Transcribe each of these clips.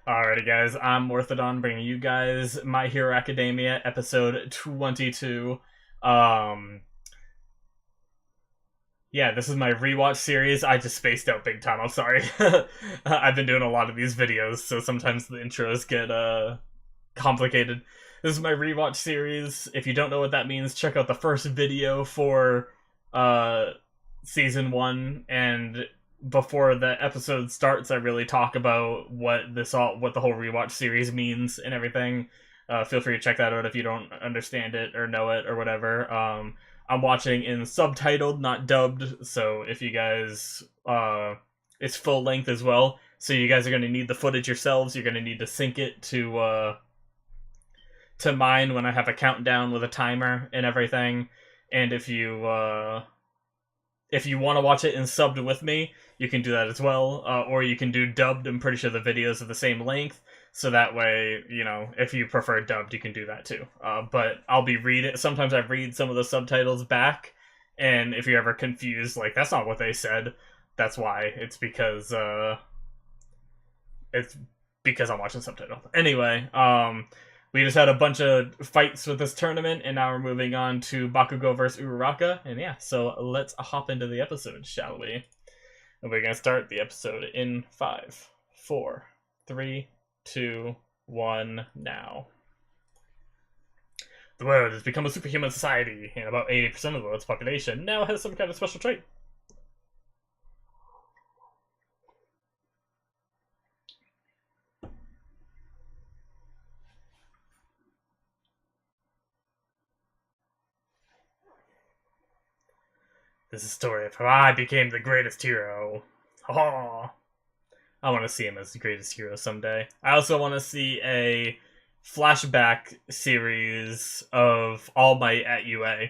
Alrighty, guys, I'm Morthadon, bringing you guys My Hero Academia, episode 22. Um, yeah, this is my rewatch series. I just spaced out big time, I'm sorry. I've been doing a lot of these videos, so sometimes the intros get, complicated. This is my rewatch series. If you don't know what that means, check out the first video for, Season 1, and before the episode starts, I really talk about what the whole rewatch series means and everything. Feel free to check that out if you don't understand it or know it or whatever. I'm watching in subtitled, not dubbed, so if you guys, it's full length as well. So you guys are going to need the footage yourselves. You're going to need to sync it to mine when I have a countdown with a timer and everything. And if you want to watch it in subbed with me, you can do that as well, or you can do dubbed. I'm pretty sure the videos are the same length, so that way, you know, if you prefer dubbed, you can do that too. But I'll be reading. Sometimes I read some of the subtitles back, and if you're ever confused, like that's not what they said, that's why. It's because I'm watching subtitles. Anyway, we just had a bunch of fights with this tournament, and now we're moving on to Bakugo vs. Uraraka, and yeah, so let's hop into the episode, shall we? And we're gonna start the episode in 5, 4, 3, 2, 1, now. The world has become a superhuman society, and about 80% of the world's population now has some kind of special trait. This is a story of how I became the greatest hero. Oh, I want to see him as the greatest hero someday. I also want to see a flashback series of All Might at UA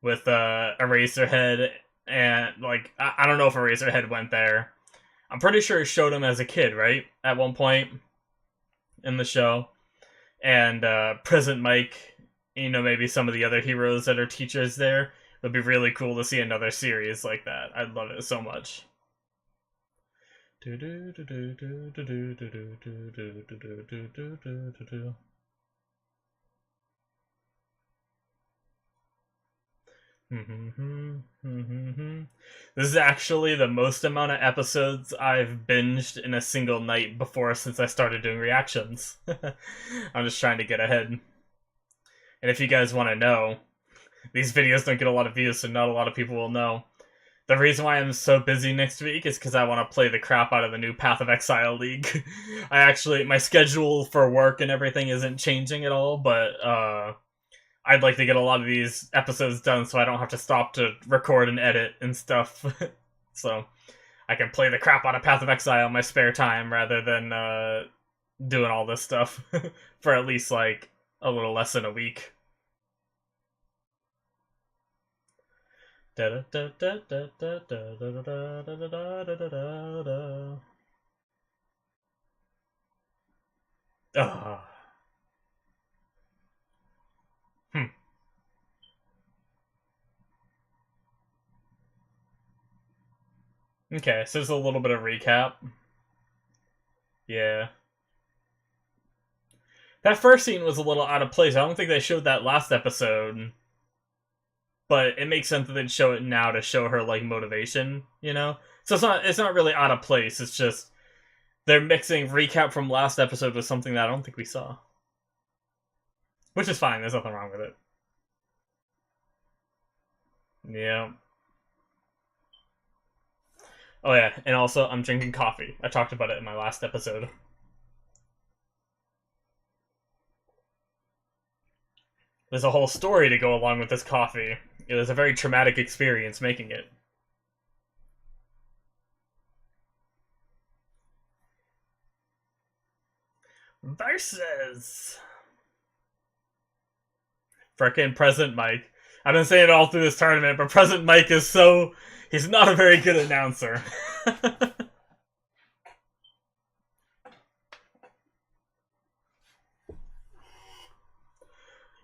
with Eraserhead, and like I don't know if Eraserhead went there. I'm pretty sure it showed him as a kid, right? At one point in the show. And Present Mike, you know, maybe some of the other heroes that are teachers there. It would be really cool to see another series like that. I'd love it so much. This is actually the most amount of episodes I've binged in a single night before since I started doing reactions. I'm just trying to get ahead. And if you guys want to know, these videos don't get a lot of views, so not a lot of people will know. The reason why I'm so busy next week is because I want to play the crap out of the new Path of Exile League. My schedule for work and everything isn't changing at all, but I'd like to get a lot of these episodes done so I don't have to stop to record and edit and stuff. So I can play the crap out of Path of Exile in my spare time rather than doing all this stuff for at least like a little less than a week. Okay, so there's a little bit of recap. Yeah. That first scene was a little out of place. I don't think they showed that last episode. But it makes sense that they'd show it now to show her, like, motivation, you know? So it's not really out of place, it's just they're mixing recap from last episode with something that I don't think we saw. Which is fine, there's nothing wrong with it. Yeah. Oh yeah, and also, I'm drinking coffee. I talked about it in my last episode. There's a whole story to go along with this coffee. It was a very traumatic experience making it. Versus frickin' Present Mike. I've been saying it all through this tournament, but Present Mike is so... He's not a very good announcer.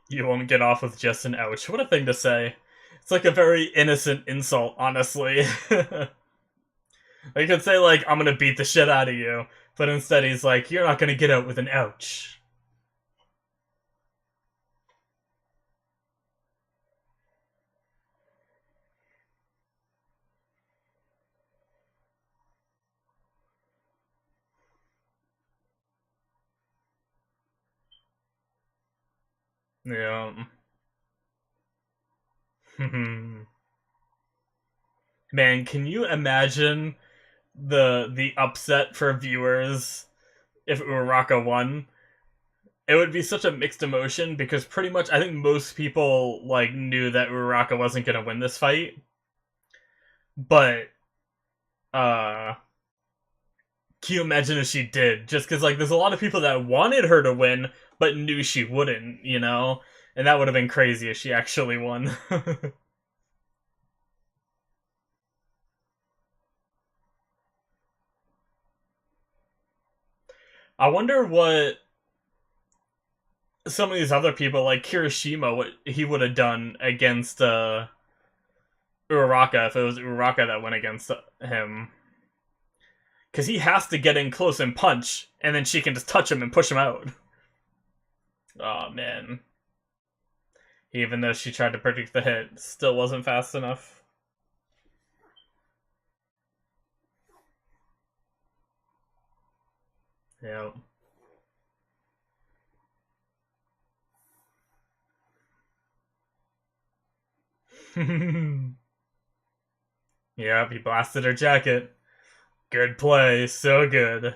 You won't get off with just an ouch. What a thing to say. It's like a very innocent insult, honestly. You could say, like, I'm gonna beat the shit out of you. But instead he's like, you're not gonna get out with an ouch. Yeah. Man, can you imagine the upset for viewers if Uraraka won? It would be such a mixed emotion because pretty much I think most people like knew that Uraraka wasn't gonna win this fight. But uh can you imagine if she did? Just because like there's a lot of people that wanted her to win but knew she wouldn't, you know? And that would have been crazy if she actually won. I wonder what some of these other people, like Kirishima, what he would have done against Uraraka if it was Uraraka that went against him. Because he has to get in close and punch, and then she can just touch him and push him out. Oh man. Even though she tried to predict the hit, still wasn't fast enough. Yeah. Yep, he blasted her jacket. Good play, so good.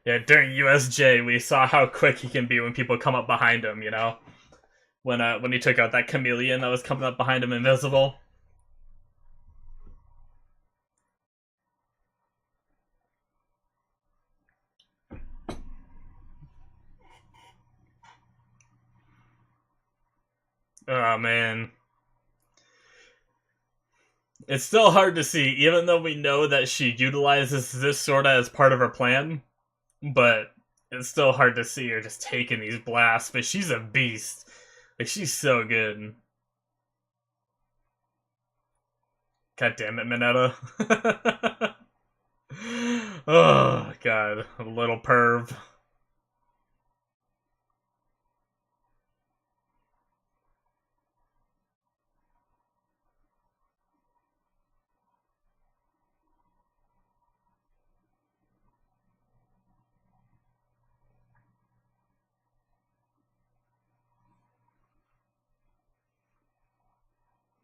Yeah, during USJ, we saw how quick he can be when people come up behind him, you know? When he took out that chameleon that was coming up behind him invisible. Oh man. It's still hard to see, even though we know that she utilizes this sorta as part of her plan, but it's still hard to see her just taking these blasts, but she's a beast. Like, she's so good. God damn it, Mineta. Oh, God. A little perv.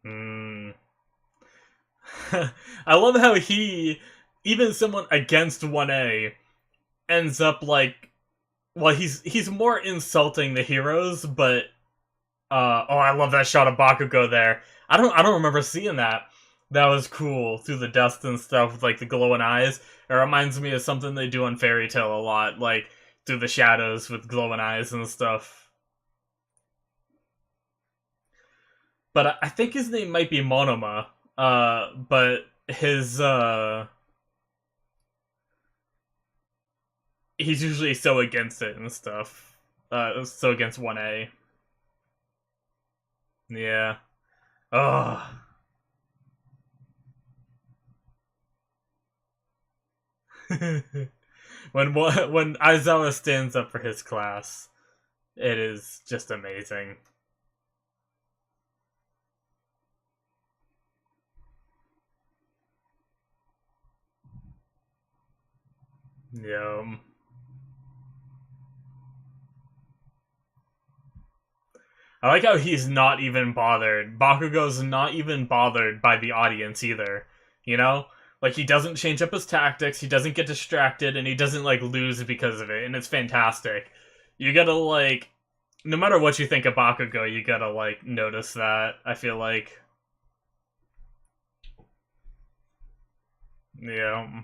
Hmm. I love how he, even someone against 1A, ends up like, well, he's more insulting the heroes, but oh, I love that shot of Bakugo there. I don't remember seeing that. That was cool through the dust and stuff with like the glowing eyes. It reminds me of something they do on Fairy Tail a lot, like through the shadows with glowing eyes and stuff. But I think his name might be Monoma. But his he's usually so against it and stuff. So against 1A. Yeah. Oh. when Aizawa stands up for his class, it is just amazing. Yeah. I like how he's not even bothered. Bakugo's not even bothered by the audience either. You know? Like, he doesn't change up his tactics, he doesn't get distracted, and he doesn't, like, lose because of it, and it's fantastic. You gotta, like, no matter what you think of Bakugo, you gotta, like, notice that, I feel like. Yeah.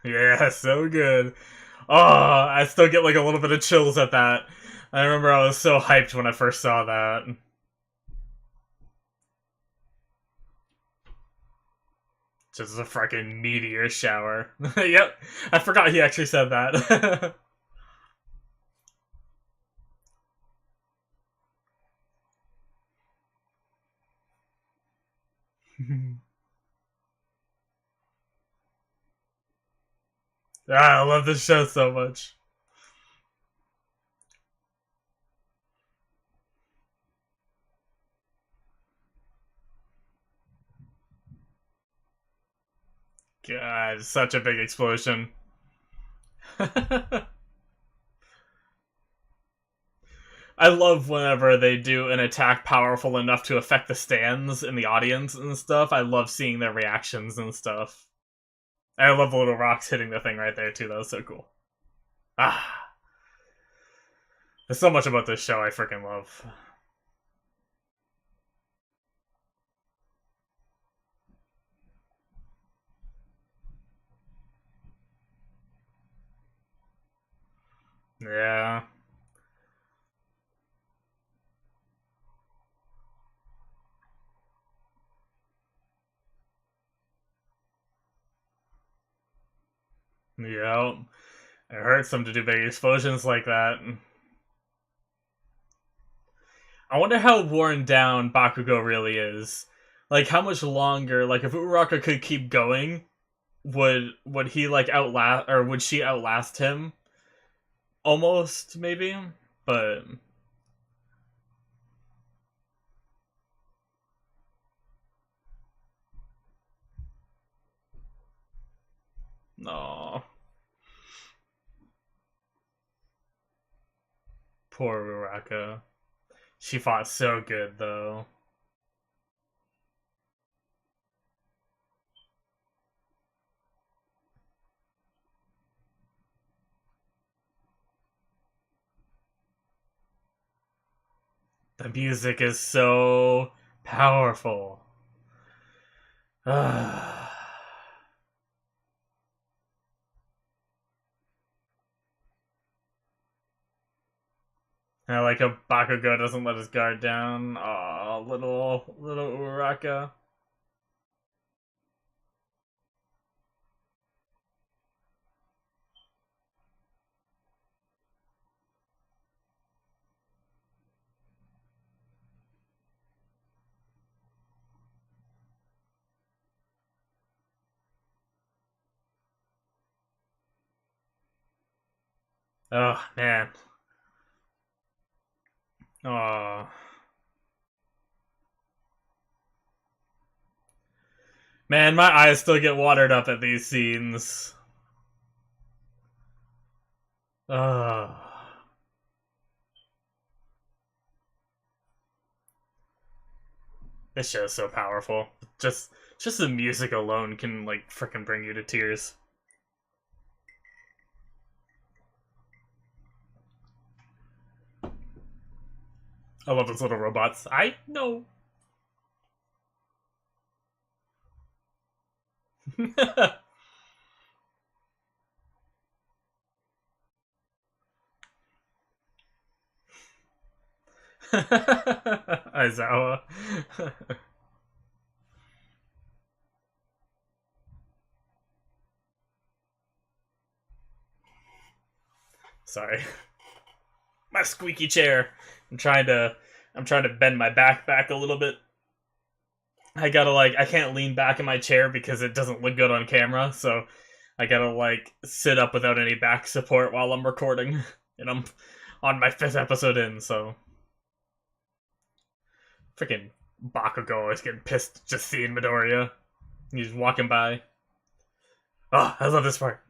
Yeah, so good. Oh, I still get like a little bit of chills at that. I remember I was so hyped when I first saw that. Just a fucking meteor shower. Yep, I forgot he actually said that. I love this show so much. God, such a big explosion. I love whenever they do an attack powerful enough to affect the stands in the audience and stuff. I love seeing their reactions and stuff. I love the little rocks hitting the thing right there too. That was so cool. Ah, there's so much about this show I freaking love. Yeah. Yeah. It hurts them to do big explosions like that. I wonder how worn down Bakugo really is. Like, how much longer? Like, if Uraraka could keep going, would he like outlast, or would she outlast him? Almost, maybe, but no. Poor Uraraka. She fought so good though. The music is so powerful. I like how Bakugo doesn't let his guard down. Oh, little Uraraka. Oh man. Oh man, my eyes still get watered up at these scenes. Oh. This show is so powerful. Just the music alone can like freaking bring you to tears. I love those little robots. I know. Aizawa. Sorry. My squeaky chair. I'm trying to bend my back a little bit. I gotta like I can't lean back in my chair because it doesn't look good on camera, so I gotta like sit up without any back support while I'm recording. And I'm on my 5th episode in, so freaking Bakugo is getting pissed just seeing Midoriya. He's walking by. Oh, I love this part.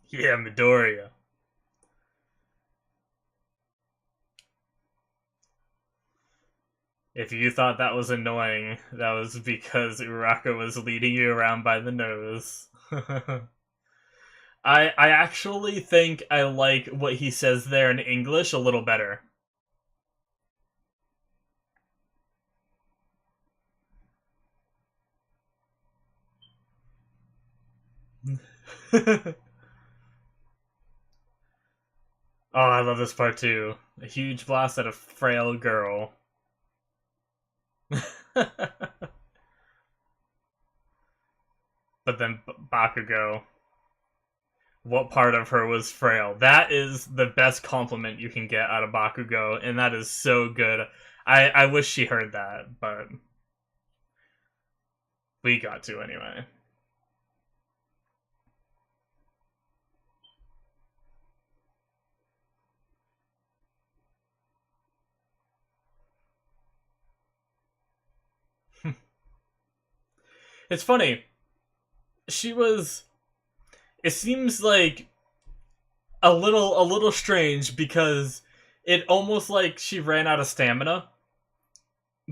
Yeah, Midoriya. If you thought that was annoying, that was because Uraraka was leading you around by the nose. I actually think I like what he says there in English a little better. Oh, I love this part too. A huge blast at a frail girl. But then Bakugo, what part of her was frail? That is the best compliment you can get out of Bakugo, and that is so good. I wish she heard that, but we got to anyway. It's funny. She was. It seems like a little strange because it almost like she ran out of stamina.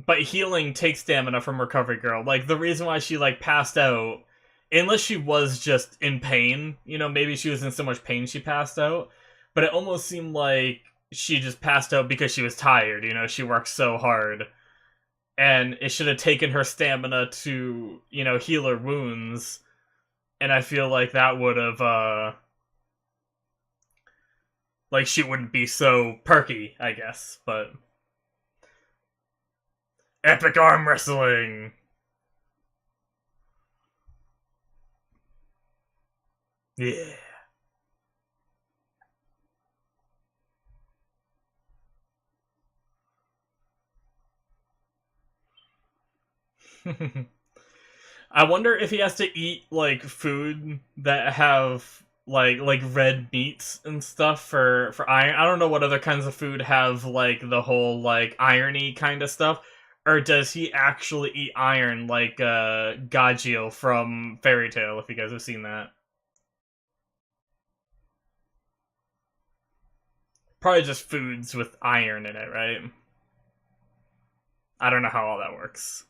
But healing takes stamina from Recovery Girl. Like the reason why she like passed out, unless she was just in pain, maybe she was in so much pain she passed out. But it almost seemed like she just passed out because she was tired. She worked so hard, and it should have taken her stamina to heal her wounds. And I feel like that would have like she wouldn't be so perky, I guess. But epic arm wrestling. Yeah. I wonder if he has to eat like food that have like red meats and stuff for iron. I don't know what other kinds of food have like the whole like irony kind of stuff. Or does he actually eat iron like Gagio from Fairy Tail, if you guys have seen that? Probably just foods with iron in it, right? I don't know how all that works.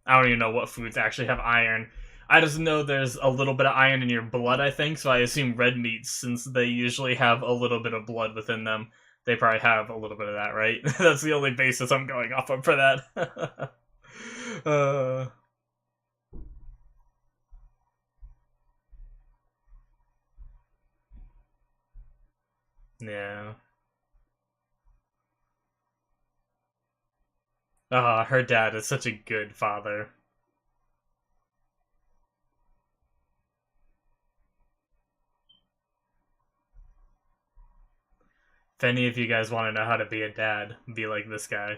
I don't even know what foods actually have iron. I just know there's a little bit of iron in your blood, I think, so I assume red meats, since they usually have a little bit of blood within them, they probably have a little bit of that, right? That's the only basis I'm going off of for that. uh, yeah. Her dad is such a good father. If any of you guys want to know how to be a dad, be like this guy.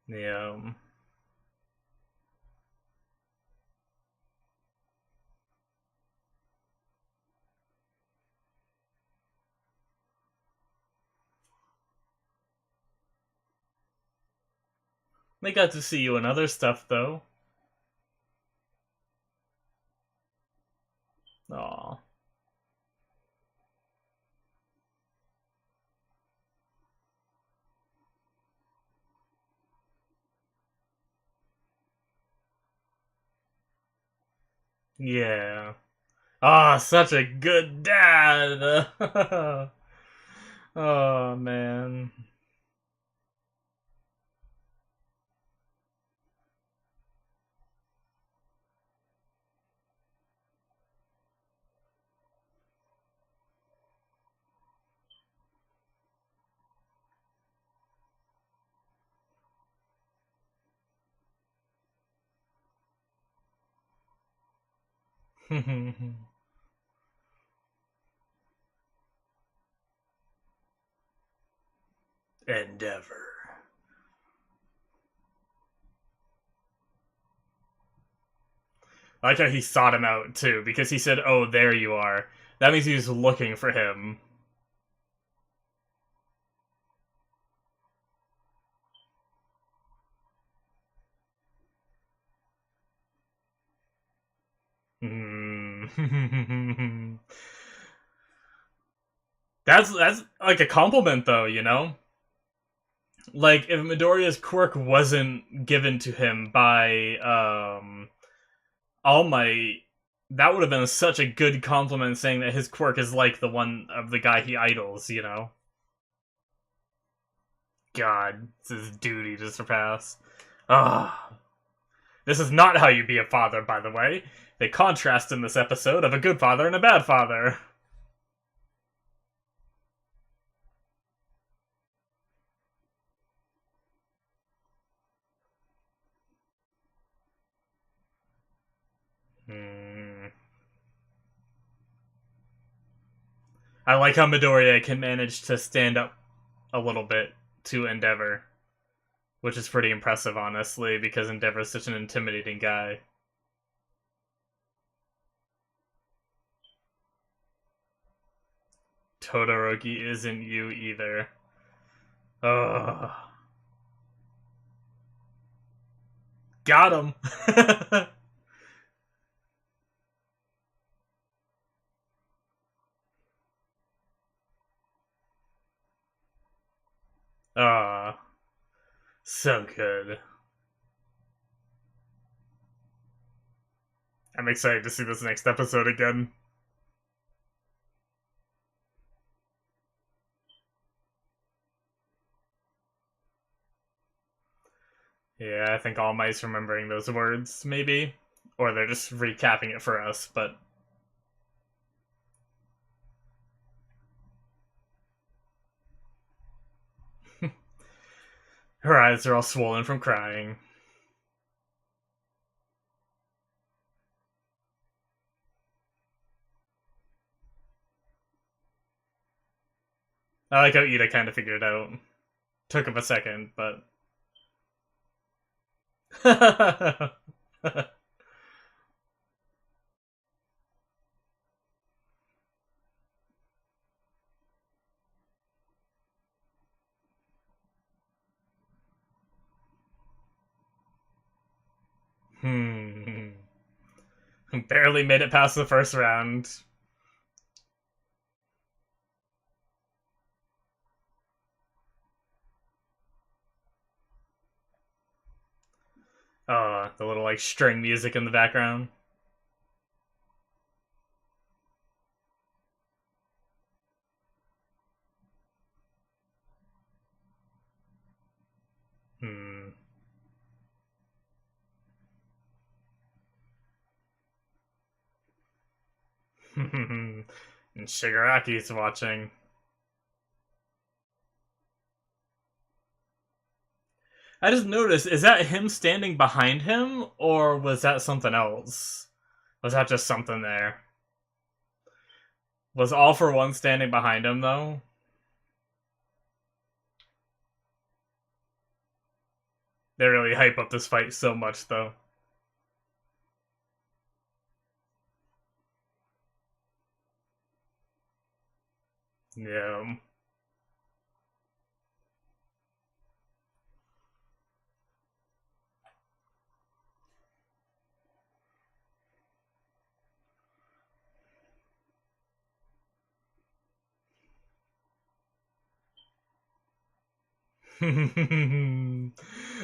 Yeah. They got to see you in other stuff, though. Aw. Yeah. Ah, such a good dad! Oh, man. Endeavor. I like how he sought him out, too, because he said, oh, there you are. That means he was looking for him. That's like a compliment, though, Like, if Midoriya's quirk wasn't given to him by, All Might, that would have been such a good compliment, saying that his quirk is like the one of the guy he idols. God, it's his duty to surpass. Ah. This is not how you be a father, by the way. They contrast in this episode of a good father and a bad father. I like how Midoriya can manage to stand up a little bit to Endeavor, which is pretty impressive, honestly, because Endeavor's such an intimidating guy. Todoroki isn't you either. Ugh. Got him! Ah, so good. I'm excited to see this next episode again. Yeah, I think All Might's remembering those words, maybe. Or they're just recapping it for us, but... Her eyes are all swollen from crying. I like how Ida kind of figured it out. Took him a second, but... hmm. Barely made it past the first round. Oh, the little, like, string music in the background. Hmm. And Shigaraki's watching. I just noticed, is that him standing behind him, or was that something else? Was that just something there? Was All For One standing behind him, though? They really hype up this fight so much, though. Yeah.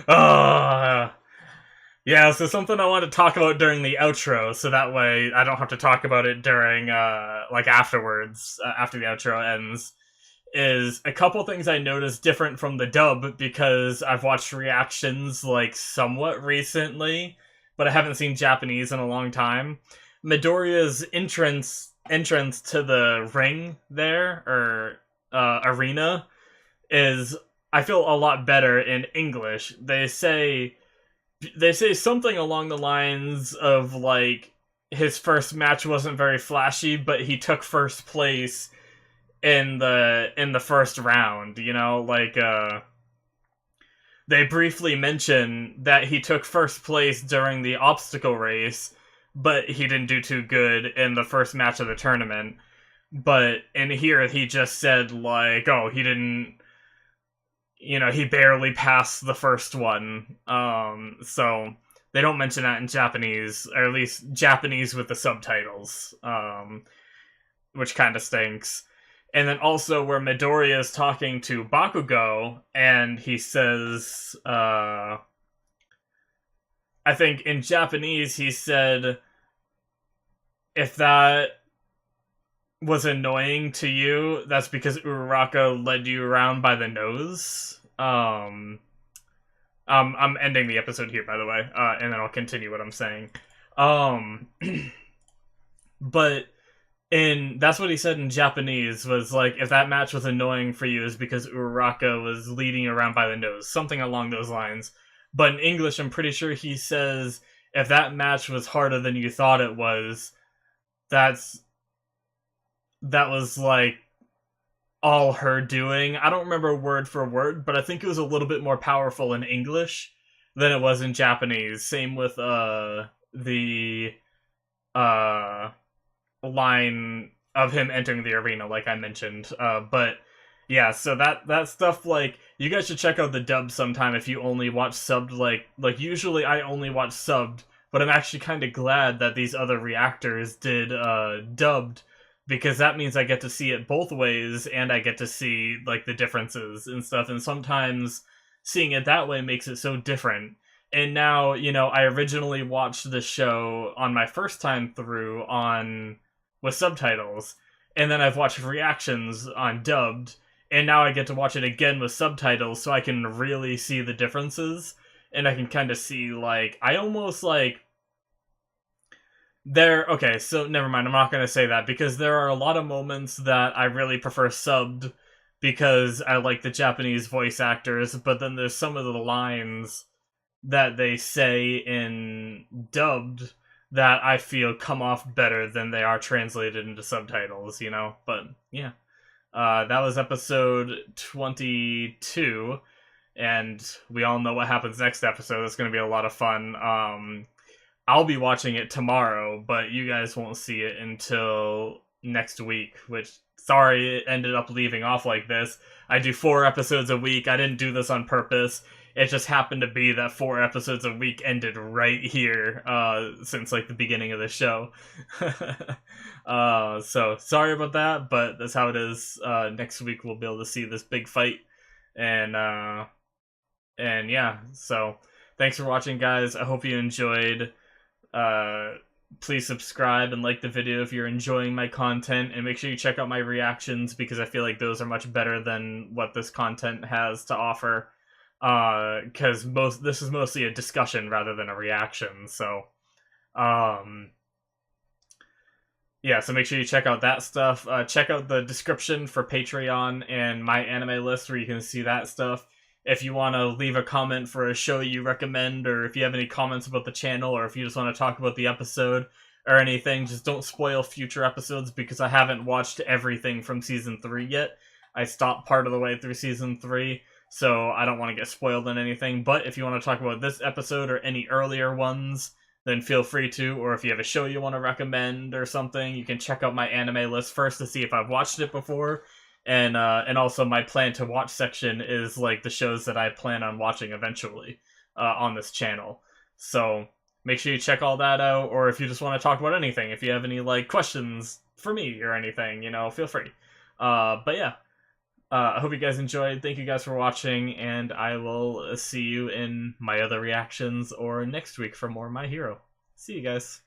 Ah, yeah, so something I want to talk about during the outro, so that way I don't have to talk about it during, like afterwards, after the outro ends, is a couple things I noticed different from the dub because I've watched reactions, like, somewhat recently, but I haven't seen Japanese in a long time. Midoriya's entrance to the ring there, or, arena, is I feel a lot better in English. They say something along the lines of like his first match wasn't very flashy, but he took first place in the first round, you know, like they briefly mention that he took first place during the obstacle race, but he didn't do too good in the first match of the tournament. But in here he just said like, oh, he didn't, you know, he barely passed the first one. So they don't mention that in Japanese, or at least Japanese with the subtitles, which kind of stinks. And then also where Midoriya is talking to Bakugo, and he says, I think in Japanese he said, if that was annoying to you, that's because Uraraka led you around by the nose. I'm ending the episode here, by the way, and then I'll continue what I'm saying. But that's what he said in Japanese, was like, if that match was annoying for you, is because Uraraka was leading you around by the nose, something along those lines. But in English, I'm pretty sure he says, if that match was harder than you thought it was, that was like all her doing. I don't remember word for word, but I think it was a little bit more powerful in English than it was in Japanese. Same with the uh line of him entering the arena, like I mentioned. But yeah, so that stuff, like, you guys should check out the dub sometime if you only watch subbed. Like usually I only watch subbed, but I'm actually kind of glad that these other reactors did dubbed, because that means I get to see it both ways and I get to see like the differences and stuff. And sometimes seeing it that way makes it so different. And now, I originally watched the show on my first time through on with subtitles, and then I've watched reactions on dubbed, and now I get to watch it again with subtitles, so I can really see the differences, and I can kind of see, like, I almost like there. Okay, so never mind. I'm not gonna say that, because there are a lot of moments that I really prefer subbed because I like the Japanese voice actors, but then there's some of the lines that they say in dubbed that I feel come off better than they are translated into subtitles. But yeah, that was episode 22, and we all know what happens next episode. It's going to be a lot of fun. I'll be watching it tomorrow, but you guys won't see it until next week, which, sorry, it ended up leaving off like this. I do 4 episodes a week. I didn't do this on purpose. It just happened to be that 4 episodes a week ended right here, since like the beginning of the show. So sorry about that, but that's how it is. Next week we'll be able to see this big fight, and yeah. So thanks for watching, guys. I hope you enjoyed. Uh, Please subscribe and like the video if you're enjoying my content, and make sure you check out my reactions, because I feel like those are much better than what this content has to offer. Because this is mostly a discussion rather than a reaction. So, yeah. So make sure you check out that stuff. Check out the description for Patreon and my anime list, where you can see that stuff. If you want to leave a comment for a show you recommend, or if you have any comments about the channel, or if you just want to talk about the episode or anything, just don't spoil future episodes, because I haven't watched everything from Season 3 yet. I stopped part of the way through Season 3, so I don't want to get spoiled on anything. But if you want to talk about this episode or any earlier ones, then feel free to. Or if you have a show you want to recommend or something, you can check out my anime list first to see if I've watched it before. And also my plan to watch section is like the shows that I plan on watching eventually on this channel. So make sure you check all that out. Or if you just want to talk about anything, if you have any like questions for me or anything, feel free. But yeah, I hope you guys enjoyed. Thank you guys for watching, and I will see you in my other reactions or next week for more My Hero. See you guys.